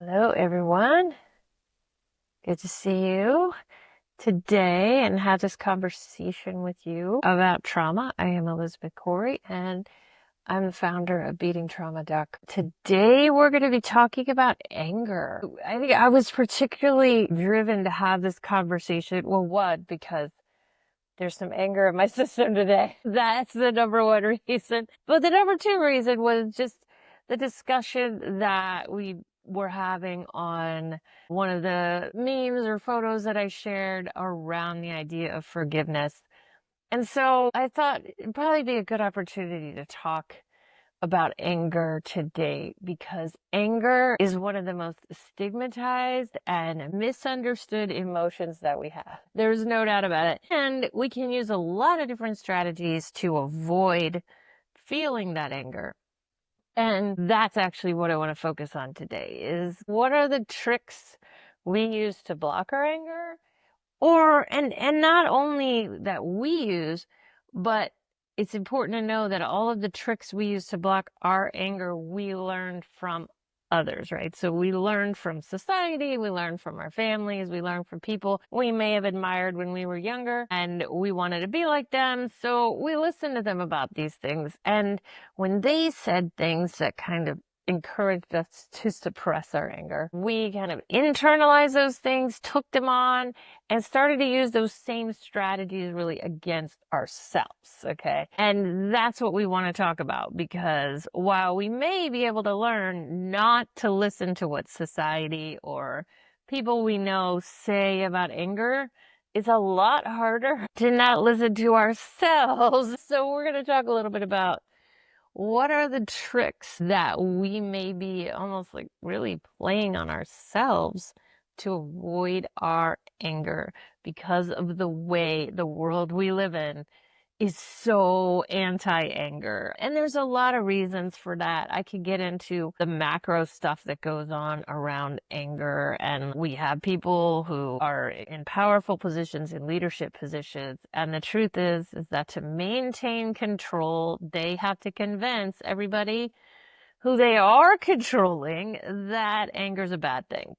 Hello, everyone. Good to see you today and have this conversation with you about trauma. I am Elizabeth Corey, and I'm the founder of BeatingTrauma.com. Today, we're going to be talking about anger. I think I was particularly driven to have this conversation. Well, one, because there's some anger in my system today. That's the number one reason. But the number two reason was just the discussion that we were having on one of the memes or photos that I shared around the idea of forgiveness. And so I thought it'd probably be a good opportunity to talk about anger today because anger is one of the most stigmatized and misunderstood emotions that we have. There's no doubt about it. And we can use a lot of different strategies to avoid feeling that anger. And that's actually what I want to focus on today is what are the tricks we use to block our anger? And not only that we use, but it's important to know that all of the tricks we use to block our anger, we learned from others, right? So we learned from society, we learned from our families, we learned from people we may have admired when we were younger, and we wanted to be like them. So we listened to them about these things. And when they said things that kind of encouraged us to suppress our anger, we kind of internalized those things, took them on, and started to use those same strategies really against ourselves, okay? And that's what we want to talk about because while we may be able to learn not to listen to what society or people we know say about anger, it's a lot harder to not listen to ourselves. So we're going to talk a little bit about what are the tricks that we may be almost like really playing on ourselves to avoid our anger because of the way the world we live in is so anti-anger. And there's a lot of reasons for that. I could get into the macro stuff that goes on around anger. And we have people who are in powerful positions, in leadership positions. And the truth is that to maintain control, they have to convince everybody who they are controlling that anger is a bad thing.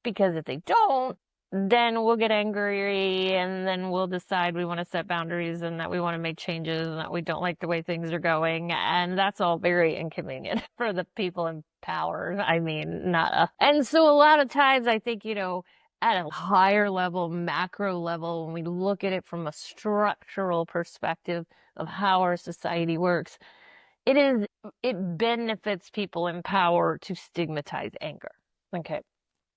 Because if they don't, then we'll get angry and then we'll decide we want to set boundaries and that we want to make changes and that we don't like the way things are going. And that's all very inconvenient for the people in power. I mean, not us. And so a lot of times I think, at a higher level, macro level, when we look at it from a structural perspective of how our society works, it benefits people in power to stigmatize anger. Okay.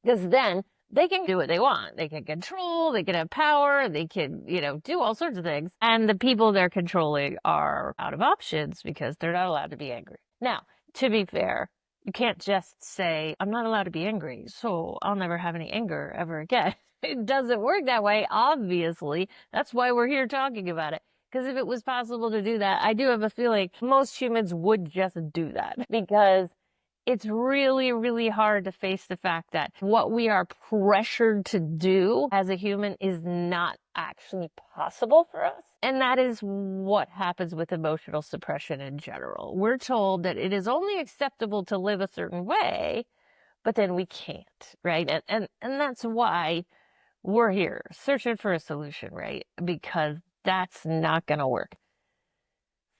Because then they can do what they want. They can control, they can have power, they can, do all sorts of things. And the people they're controlling are out of options because they're not allowed to be angry. Now, to be fair, you can't just say, I'm not allowed to be angry, so I'll never have any anger ever again. It doesn't work that way, obviously. That's why we're here talking about it. Because if it was possible to do that, I do have a feeling most humans would just do that because it's really, really hard to face the fact that what we are pressured to do as a human is not actually possible for us. And that is what happens with emotional suppression in general. We're told that it is only acceptable to live a certain way, but then we can't, right? And that's why we're here searching for a solution, right? Because that's not going to work.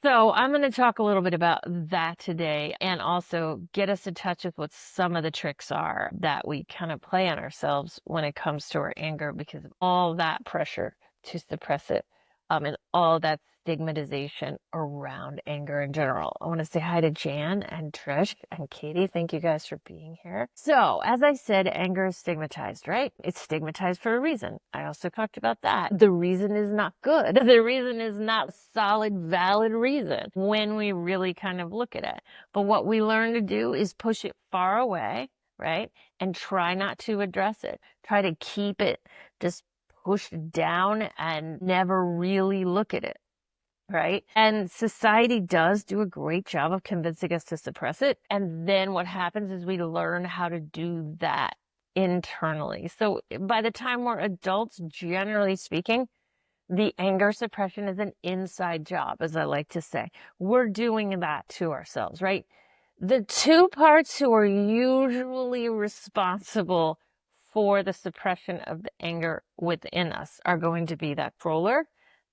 So I'm going to talk a little bit about that today and also get us in touch with what some of the tricks are that we kind of play on ourselves when it comes to our anger because of all that pressure to suppress it, and all that stigmatization around anger in general. I want to say hi to Jan and Trish and Katie. Thank you guys for being here. So, as I said, anger is stigmatized, right? It's stigmatized for a reason. I also talked about that. The reason is not good. The reason is not solid, valid reason when we really kind of look at it. But what we learn to do is push it far away, right? And try not to address it. Try to keep it just pushed down and never really look at it. Right. And society does do a great job of convincing us to suppress it. And then what happens is we learn how to do that internally. So by the time we're adults, generally speaking, the anger suppression is an inside job, as I like to say. We're doing that to ourselves, right? The two parts who are usually responsible for the suppression of the anger within us are going to be that controller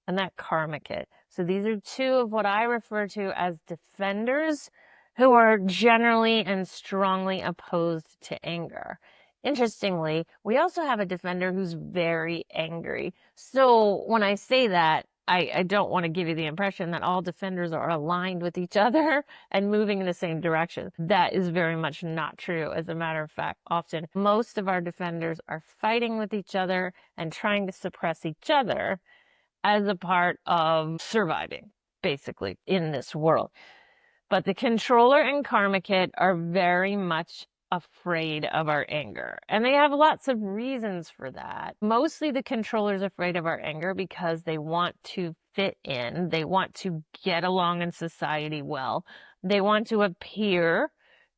and that karmic kid. So these are two of what I refer to as defenders who are generally and strongly opposed to anger. Interestingly, we also have a defender who's very angry. So when I say that, I don't want to give you the impression that all defenders are aligned with each other and moving in the same direction. That is very much not true. As a matter of fact, often most of our defenders are fighting with each other and trying to suppress each other as a part of surviving, basically, in this world. But the controller and karma kid are very much afraid of our anger. And they have lots of reasons for that. Mostly the controller's afraid of our anger because they want to fit in. They want to get along in society well. They want to appear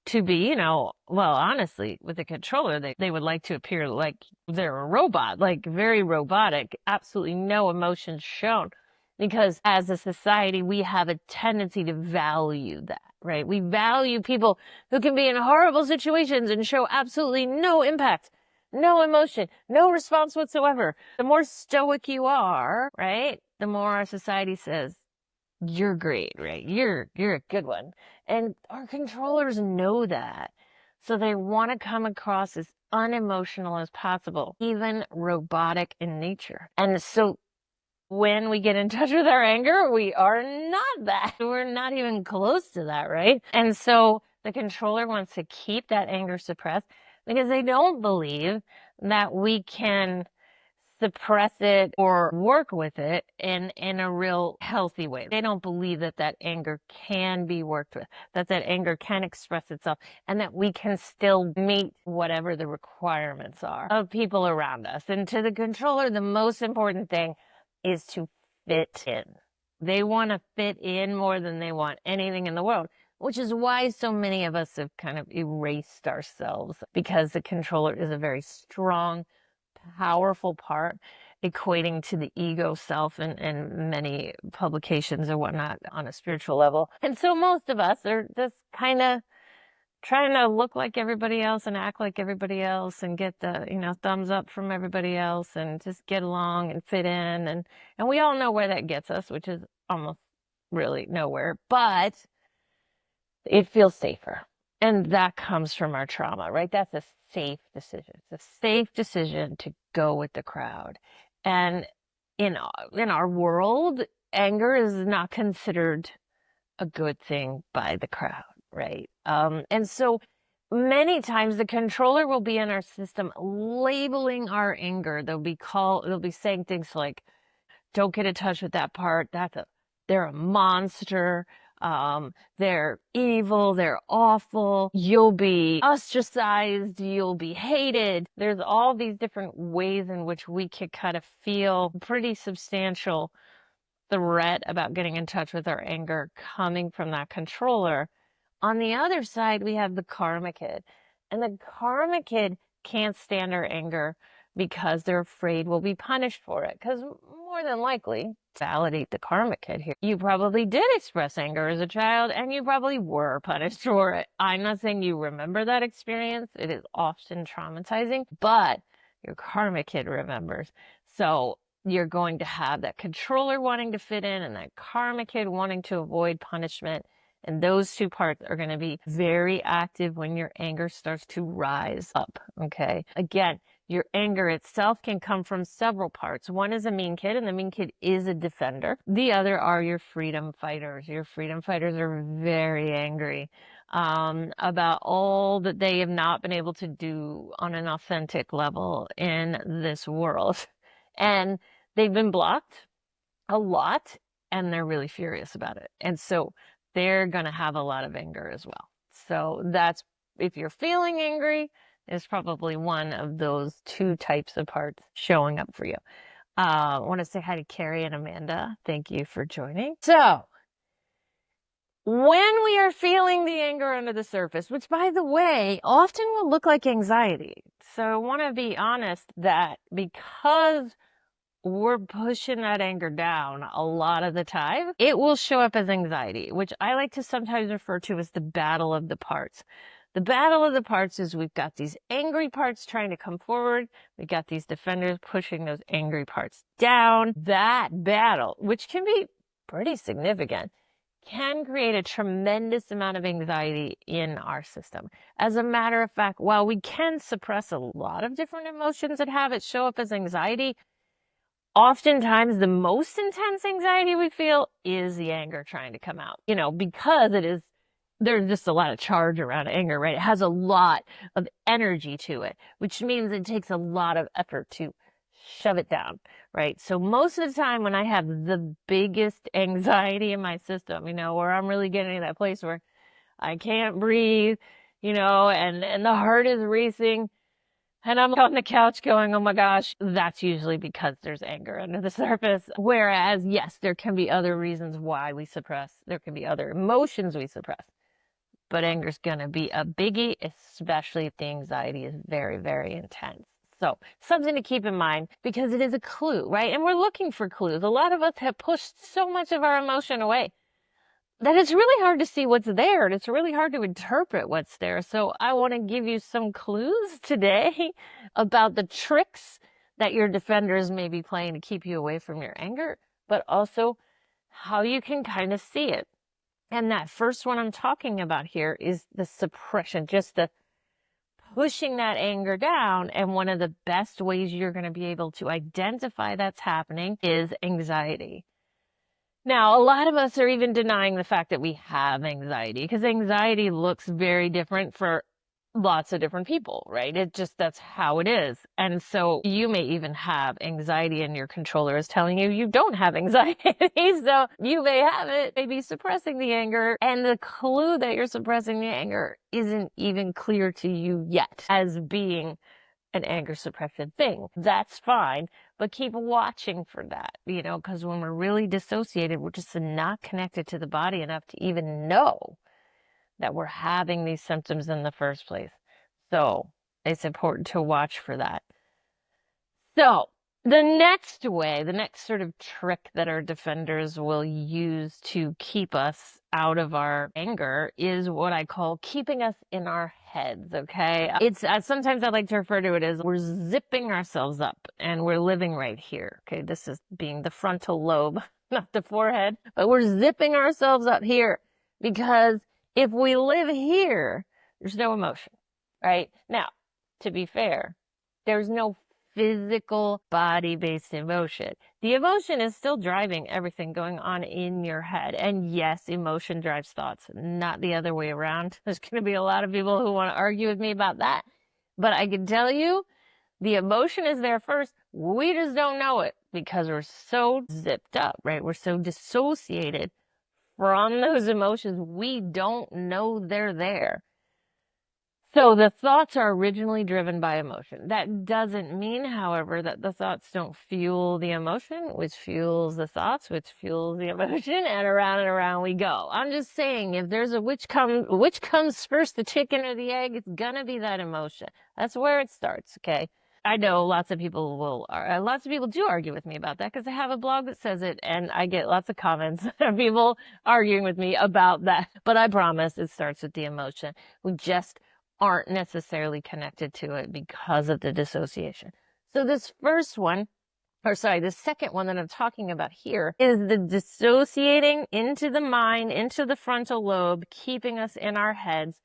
to be, well, honestly, with the controller, they would like to appear like they're a robot, like very robotic, absolutely no emotions shown. Because as a society, we have a tendency to value that, right? We value people who can be in horrible situations and show absolutely no impact, no emotion, no response whatsoever. The more stoic you are, right? The more our society says, you're great, right? You're a good one. And our controllers know that. So they want to come across as unemotional as possible, even robotic in nature. And so when we get in touch with our anger, we are not that. We're not even close to that, right? And so the controller wants to keep that anger suppressed because they don't believe that we can suppress it or work with it in a real healthy way. They don't believe that that anger can be worked with, that that anger can express itself, and that we can still meet whatever the requirements are of people around us. And to the controller, the most important thing is to fit in. They want to fit in more than they want anything in the world, which is why so many of us have kind of erased ourselves, because the controller is a very strong, powerful part, equating to the ego self in many publications or whatnot on a spiritual level. And so most of us are just kind of trying to look like everybody else and act like everybody else and get the, thumbs up from everybody else and just get along and fit in. And we all know where that gets us, which is almost really nowhere, but it feels safer. And that comes from our trauma, right? That's a safe decision. It's a safe decision to go with the crowd. And in our world, anger is not considered a good thing by the crowd, right? And so many times the controller will be in our system labeling our anger. They'll be saying things like, don't get in touch with that part. They're a monster. They're evil. They're awful. You'll be ostracized. You'll be hated. There's all these different ways in which we could kind of feel pretty substantial threat about getting in touch with our anger coming from that controller. On the other side, we have the karma kid. And the karma kid can't stand our anger because they're afraid we'll be punished for it. Because more than likely, validate the karma kid here, you probably did express anger as a child and you probably were punished for it. I'm not saying you remember that experience. It is often traumatizing, but your karma kid remembers. So you're going to have that controller wanting to fit in and that karma kid wanting to avoid punishment. And those two parts are going to be very active when your anger starts to rise up. Okay. Again, your anger itself can come from several parts. One is a mean kid, and the mean kid is a defender. The other are your freedom fighters. Your freedom fighters are very angry about all that they have not been able to do on an authentic level in this world. And they've been blocked a lot, and they're really furious about it. And so they're going to have a lot of anger as well. So that's, if you're feeling angry, is probably one of those two types of parts showing up for you. I want to say hi to Carrie and Amanda. Thank you for joining. So when we are feeling the anger under the surface, which by the way, often will look like anxiety. So I want to be honest that because we're pushing that anger down a lot of the time, it will show up as anxiety, which I like to sometimes refer to as the battle of the parts. The battle of the parts is we've got these angry parts trying to come forward. We've got these defenders pushing those angry parts down. That battle, which can be pretty significant, can create a tremendous amount of anxiety in our system. As a matter of fact, while we can suppress a lot of different emotions and have it show up as anxiety, oftentimes the most intense anxiety we feel is the anger trying to come out, because there's just a lot of charge around anger, right? It has a lot of energy to it, which means it takes a lot of effort to shove it down, right? So most of the time when I have the biggest anxiety in my system, where I'm really getting to that place where I can't breathe, and the heart is racing, and I'm on the couch going, oh my gosh, that's usually because there's anger under the surface. Whereas, yes, there can be other reasons why we suppress. There can be other emotions we suppress. But anger's going to be a biggie, especially if the anxiety is very, very intense. So something to keep in mind, because it is a clue, right? And we're looking for clues. A lot of us have pushed so much of our emotion away that it's really hard to see what's there, and it's really hard to interpret what's there. So I want to give you some clues today about the tricks that your defenders may be playing to keep you away from your anger, but also how you can kind of see it. And that first one I'm talking about here is the suppression, just the pushing that anger down. And one of the best ways you're going to be able to identify that's happening is anxiety. Now, a lot of us are even denying the fact that we have anxiety, because anxiety looks very different for lots of different people, right? That's how it is. And so you may even have anxiety and your controller is telling you you don't have anxiety. So you may have it, maybe suppressing the anger. And the clue that you're suppressing the anger isn't even clear to you yet as being an anger suppression thing. That's fine, but keep watching for that, because when we're really dissociated, we're just not connected to the body enough to even know that we're having these symptoms in the first place. So it's important to watch for that. So the next sort of trick that our defenders will use to keep us out of our anger is what I call keeping us in our heads, okay? It's sometimes I like to refer to it as we're zipping ourselves up and we're living right here, okay? This is being the frontal lobe, not the forehead, but we're zipping ourselves up here because if we live here, there's no emotion, right? Now, to be fair, there's no physical body-based emotion. The emotion is still driving everything going on in your head. And yes, emotion drives thoughts, not the other way around. There's going to be a lot of people who want to argue with me about that. But I can tell you, the emotion is there first. We just don't know it because we're so zipped up, right? We're so dissociated from those emotions. We don't know they're there. So the thoughts are originally driven by emotion. That doesn't mean, however, that the thoughts don't fuel the emotion, which fuels the thoughts, which fuels the emotion, and around we go. I'm just saying, if there's a which comes first, the chicken or the egg, it's gonna be that emotion. That's where it starts, okay? I know lots of people do argue with me about that because I have a blog that says it and I get lots of comments of people arguing with me about that. But I promise it starts with the emotion. We just aren't necessarily connected to it because of the dissociation. So the second one that I'm talking about here is the dissociating into the mind, into the frontal lobe, keeping us in our heads,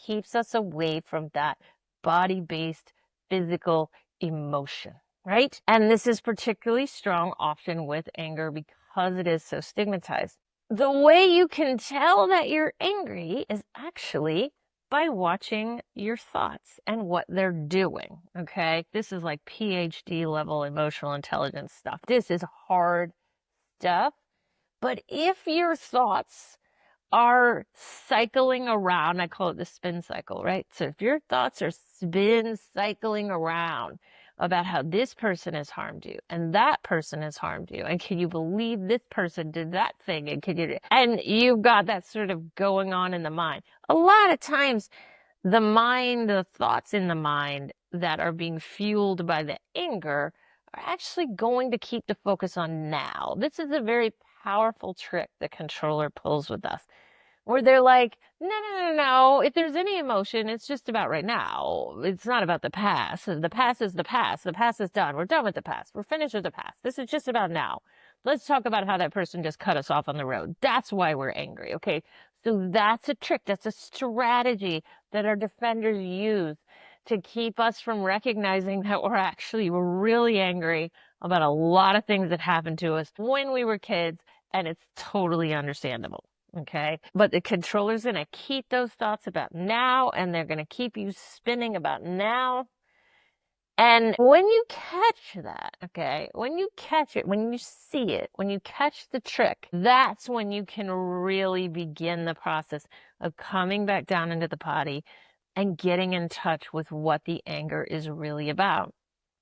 keeps us away from that body-based physical emotion, right? And this is particularly strong often with anger because it is so stigmatized. The way you can tell that you're angry is actually by watching your thoughts and what they're doing, okay? This is like PhD level emotional intelligence stuff. This is hard stuff. But if your thoughts are cycling around, I call it the spin cycle, right? So if your thoughts are cycling around about how this person has harmed you and that person has harmed you, and can you believe this person did that thing, and you've got that sort of going on in the mind. A lot of times the thoughts in the mind that are being fueled by the anger are actually going to keep the focus on now. This is a very powerful trick the controller pulls with us, where they're like, no, no, no, no. If there's any emotion, it's just about right now. It's not about the past. The past is the past. The past is done. We're done with the past. We're finished with the past. This is just about now. Let's talk about how that person just cut us off on the road. That's why we're angry. Okay. So that's a trick. That's a strategy that our defenders use to keep us from recognizing that we're really angry about a lot of things that happened to us when we were kids, and it's totally understandable. Okay. But the controller's going to keep those thoughts about now, and they're going to keep you spinning about now. And when you catch that, okay, when you catch it, when you see it, when you catch the trick, that's when you can really begin the process of coming back down into the body and getting in touch with what the anger is really about.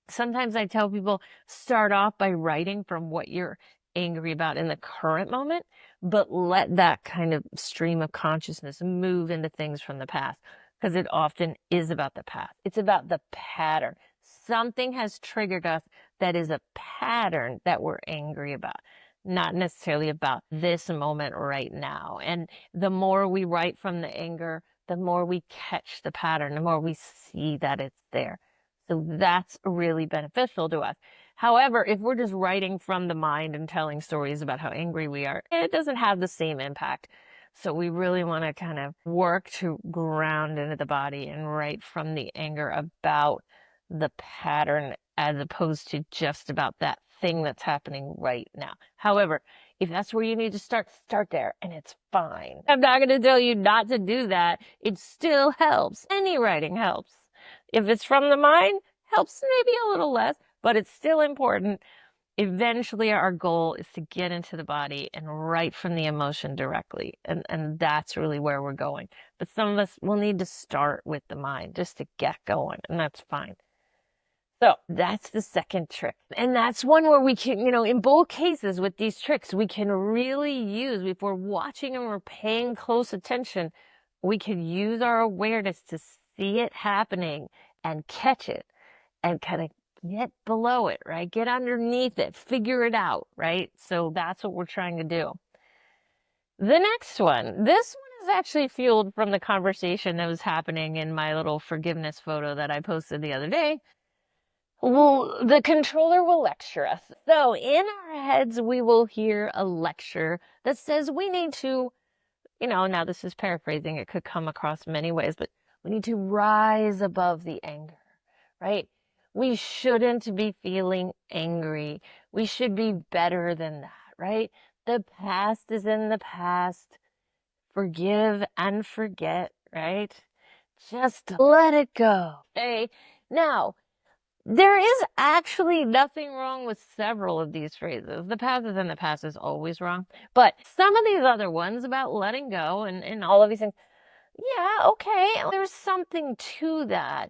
Sometimes I tell people, start off by writing from what you're angry about in the current moment, but let that kind of stream of consciousness move into things from the past, because it often is about the past. It's about the pattern. Something has triggered us that is a pattern that we're angry about, not necessarily about this moment right now. And the more we write from the anger, the more we catch the pattern, the more we see that it's there. So that's really beneficial to us. However, if we're just writing from the mind and telling stories about how angry we are, it doesn't have the same impact. So we really want to kind of work to ground into the body and write from the anger about the pattern as opposed to just about that thing that's happening right now. However, if that's where you need to start there, and it's fine. I'm not going to tell you not to do that. It still helps. Any writing helps. If it's from the mind, helps maybe a little less, but it's still important. Eventually, our goal is to get into the body and write from the emotion directly. And that's really where we're going. But some of us will need to start with the mind just to get going, and that's fine. So that's the second trick. And that's one where we can, in both cases with these tricks, we can really use, if we're watching and we're paying close attention, we can use our awareness to see it happening and catch it and kind of get below it, right? Get underneath it, figure it out, right? So that's what we're trying to do. The next one, this one is actually fueled from the conversation that was happening in my little forgiveness photo that I posted the other day. Well, the controller will lecture us. So in our heads, we will hear a lecture that says we need to, now this is paraphrasing. It could come across many ways, but we need to rise above the anger, right? We shouldn't be feeling angry. We should be better than that, right? The past is in the past. Forgive and forget, right? Just let it go. Okay. Now, there is actually nothing wrong with several of these phrases. The past is in the past is always wrong. But some of these other ones about letting go and all of these things, yeah, okay, there's something to that.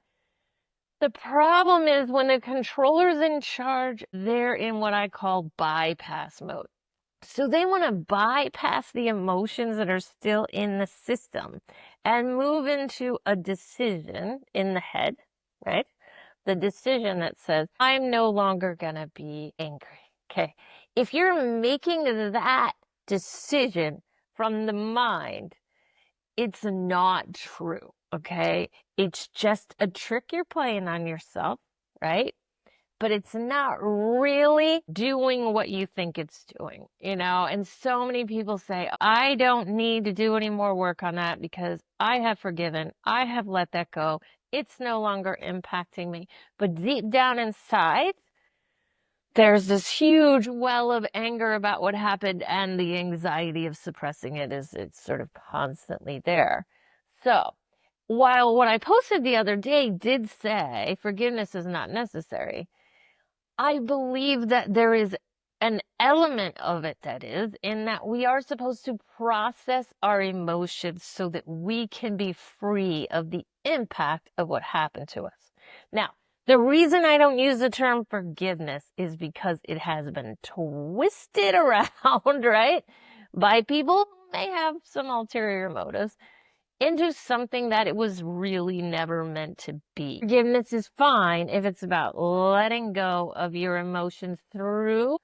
The problem is when the controller's in charge, they're in what I call bypass mode. So they want to bypass the emotions that are still in the system and move into a decision in the head, right? The decision that says, I'm no longer going to be angry. Okay. If you're making that decision from the mind, it's not true. Okay. It's just a trick you're playing on yourself, right? But it's not really doing what you think it's doing, and so many people say, I don't need to do any more work on that because I have forgiven. I have let that go. It's no longer impacting me. But deep down inside, there's this huge well of anger about what happened, and the anxiety of suppressing it's sort of constantly there. So while what I posted the other day did say forgiveness is not necessary, I believe that there is an element of it that is, in that we are supposed to process our emotions so that we can be free of the impact of what happened to us. Now, the reason I don't use the term forgiveness is because it has been twisted around, right, by people who may have some ulterior motives. into something that it was really never meant to be. Forgiveness is fine if it's about letting go of your emotions through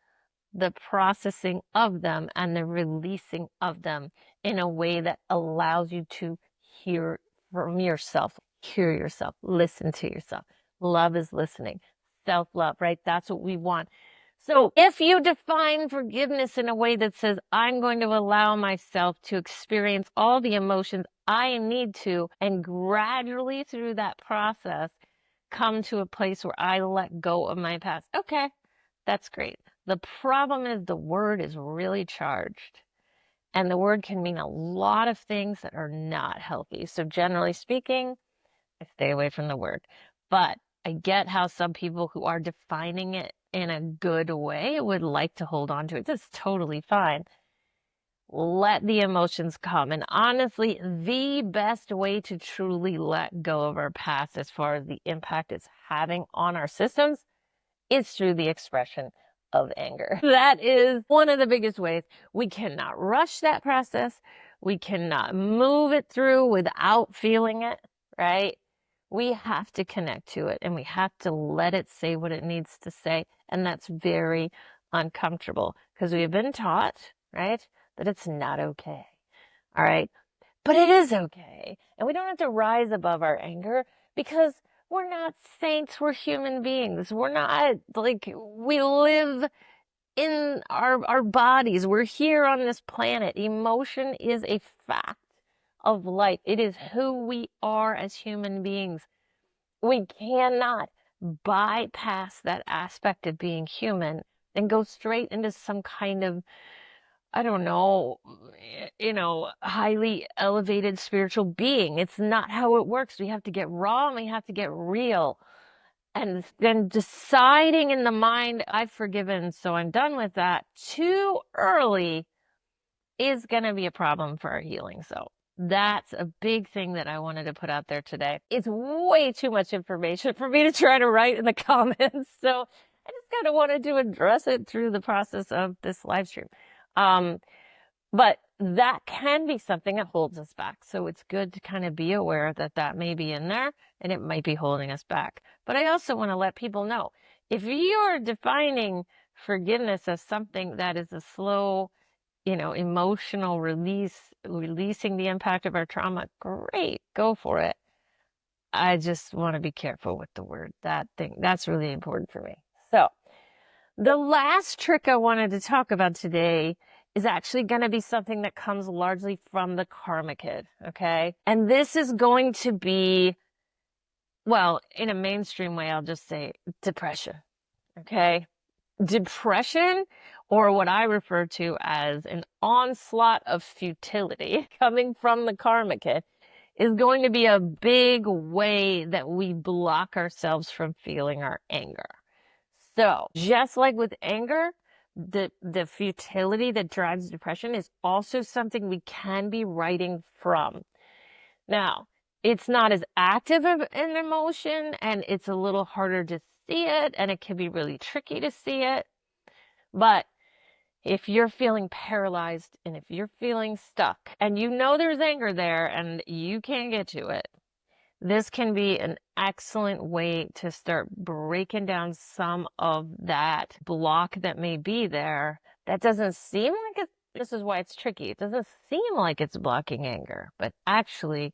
the processing of them and the releasing of them in a way that allows you to hear from yourself, hear yourself, listen to yourself. Love is listening. Self-love, right? That's what we want. So if you define forgiveness in a way that says, I'm going to allow myself to experience all the emotions I need to, and gradually through that process, come to a place where I let go of my past. Okay, that's great. The problem is the word is really charged, and the word can mean a lot of things that are not healthy. So generally speaking, I stay away from the word. But I get how some people who are defining it in a good way would like to hold on to it. That's totally fine. Let the emotions come. And honestly, the best way to truly let go of our past as far as the impact it's having on our systems is through the expression of anger. That is one of the biggest ways. We cannot rush that process. We cannot move it through without feeling it, right? We have to connect to it and we have to let it say what it needs to say. And that's very uncomfortable because we've been taught, right, that it's not okay. All right. But it is okay. And we don't have to rise above our anger because we're not saints. We're human beings. We're not like we live in our bodies. We're here on this planet. Emotion is a fact of life. It is who we are as human beings. We cannot bypass that aspect of being human and go straight into some kind of, I don't know, highly elevated spiritual being. It's not how it works. We have to get raw and we have to get real. And then deciding in the mind, I've forgiven, so I'm done with that, too early is going to be a problem for our healing. So that's a big thing that I wanted to put out there today. It's way too much information for me to try to write in the comments. So I just kind of wanted to address it through the process of this live stream. But that can be something that holds us back. So it's good to kind of be aware that that may be in there and it might be holding us back. But I also want to let people know, if you're defining forgiveness as something that is a slow, emotional releasing the impact of our trauma, great, go for it. I just want to be careful with the word, that's really important for me. So the last trick I wanted to talk about today is actually going to be something that comes largely from the karma kid, okay? And this is going to be, well, in a mainstream way, I'll just say depression, okay? Depression, or what I refer to as an onslaught of futility coming from the karma kid, is going to be a big way that we block ourselves from feeling our anger. So just like with anger, the futility that drives depression is also something we can be writing from. Now, it's not as active of an emotion and it's a little harder to see it and it can be really tricky to see it. But if you're feeling paralyzed and if you're feeling stuck and there's anger there and you can't get to it, this can be an excellent way to start breaking down some of that block that may be there that doesn't seem like it. This is why it's tricky. It doesn't seem like it's blocking anger, but actually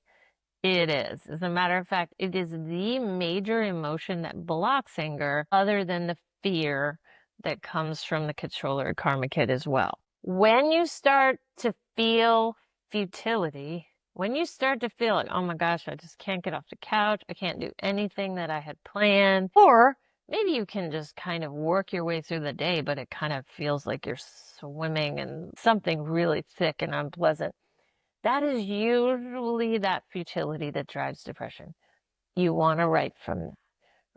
it is. As a matter of fact, it is the major emotion that blocks anger other than the fear that comes from the controller karma kid as well. When you start to feel futility, when you start to feel like, oh my gosh, I just can't get off the couch, I can't do anything that I had planned, or maybe you can just kind of work your way through the day, but it kind of feels like you're swimming in something really thick and unpleasant. That is usually that futility that drives depression. You want to write from that,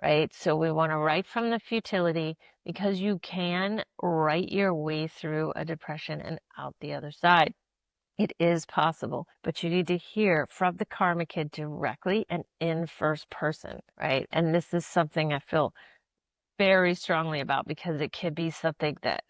right? So we want to write from the futility because you can write your way through a depression and out the other side. It is possible, but you need to hear from the karma kid directly and in first person, right? And this is something I feel very strongly about because it could be something that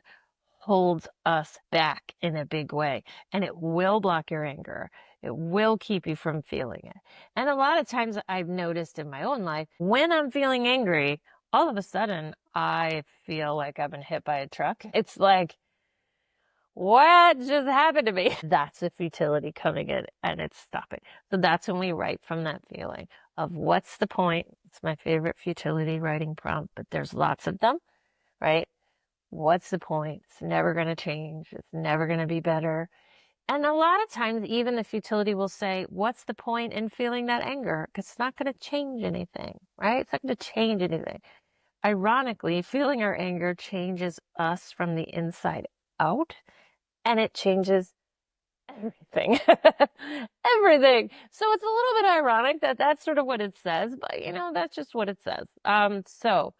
holds us back in a big way and it will block your anger. It will keep you from feeling it. And a lot of times I've noticed in my own life, when I'm feeling angry, all of a sudden I feel like I've been hit by a truck. It's like, what just happened to me? That's the futility coming in and it's stopping. So that's when we write from that feeling of what's the point? It's my favorite futility writing prompt, but there's lots of them, right? What's the point? It's never going to change. It's never going to be better. And a lot of times, even the futility will say, what's the point in feeling that anger? Because it's not going to change anything, right? It's not going to change anything. Ironically, feeling our anger changes us from the inside out, and it changes everything. Everything. So it's a little bit ironic that that's sort of what it says, but that's just what it says. So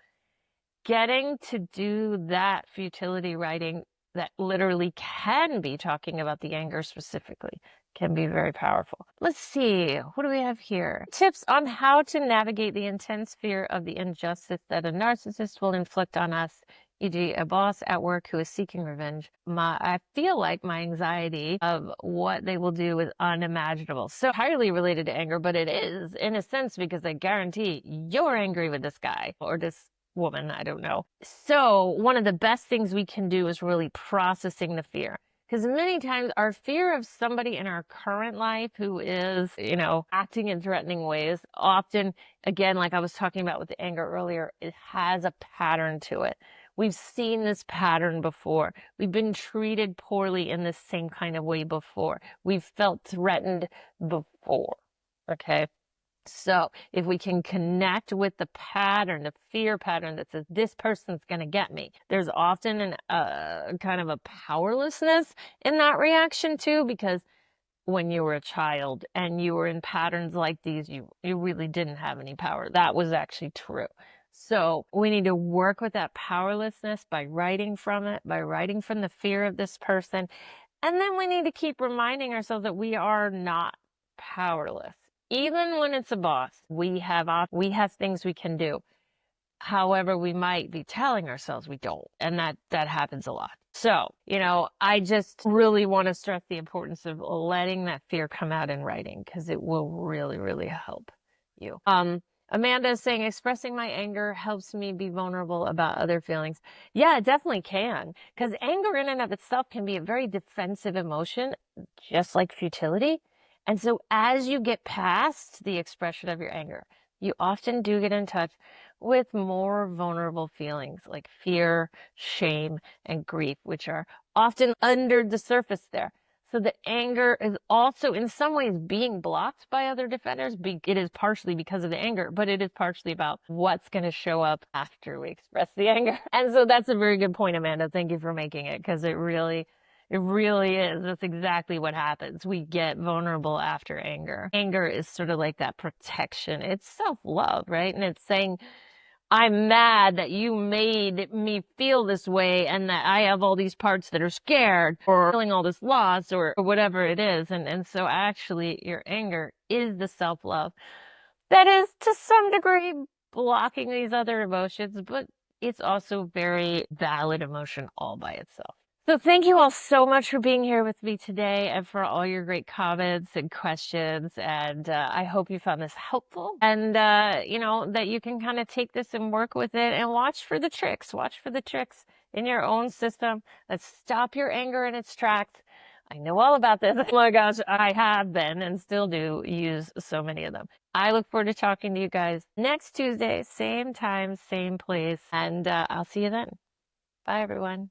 getting to do that futility writing that literally can be talking about the anger specifically can be very powerful. Let's see, what do we have here? Tips on how to navigate the intense fear of the injustice that a narcissist will inflict on us, e.g. a boss at work who is seeking revenge. I feel like my anxiety of what they will do is unimaginable. So highly related to anger, but it is in a sense because I guarantee you're angry with this guy or this woman, I don't know. So one of the best things we can do is really processing the fear. Because many times our fear of somebody in our current life who is, acting in threatening ways, often, again, like I was talking about with the anger earlier, it has a pattern to it. We've seen this pattern before. We've been treated poorly in the same kind of way before. We've felt threatened before. Okay. So if we can connect with the pattern, the fear pattern that says this person's going to get me, there's often kind of a powerlessness in that reaction too, because when you were a child and you were in patterns like these, you really didn't have any power. That was actually true. So we need to work with that powerlessness by writing from it, by writing from the fear of this person. And then we need to keep reminding ourselves that we are not powerless. Even when it's a boss, we have things we can do. However, we might be telling ourselves we don't. And that happens a lot. So, I just really want to stress the importance of letting that fear come out in writing because it will really, really help you. Amanda is saying, expressing my anger helps me be vulnerable about other feelings. Yeah, it definitely can. Because anger in and of itself can be a very defensive emotion, just like futility. And so as you get past the expression of your anger, you often do get in touch with more vulnerable feelings like fear, shame, and grief, which are often under the surface there. So the anger is also in some ways being blocked by other defenders. It is partially because of the anger, but it is partially about what's going to show up after we express the anger. And so that's a very good point, Amanda. Thank you for making it because it really is. That's exactly what happens. We get vulnerable after anger. Anger is sort of like that protection. It's self-love, right? And it's saying, I'm mad that you made me feel this way and that I have all these parts that are scared or feeling all this loss or whatever it is. And so actually your anger is the self-love that is to some degree blocking these other emotions, but it's also very valid emotion all by itself. So thank you all so much for being here with me today and for all your great comments and questions. And I hope you found this helpful and, that you can kind of take this and work with it and watch for the tricks. Watch for the tricks in your own system that stop your anger in its tracks. I know all about this. Oh my gosh, I have been and still do use so many of them. I look forward to talking to you guys next Tuesday, same time, same place. And I'll see you then. Bye, everyone.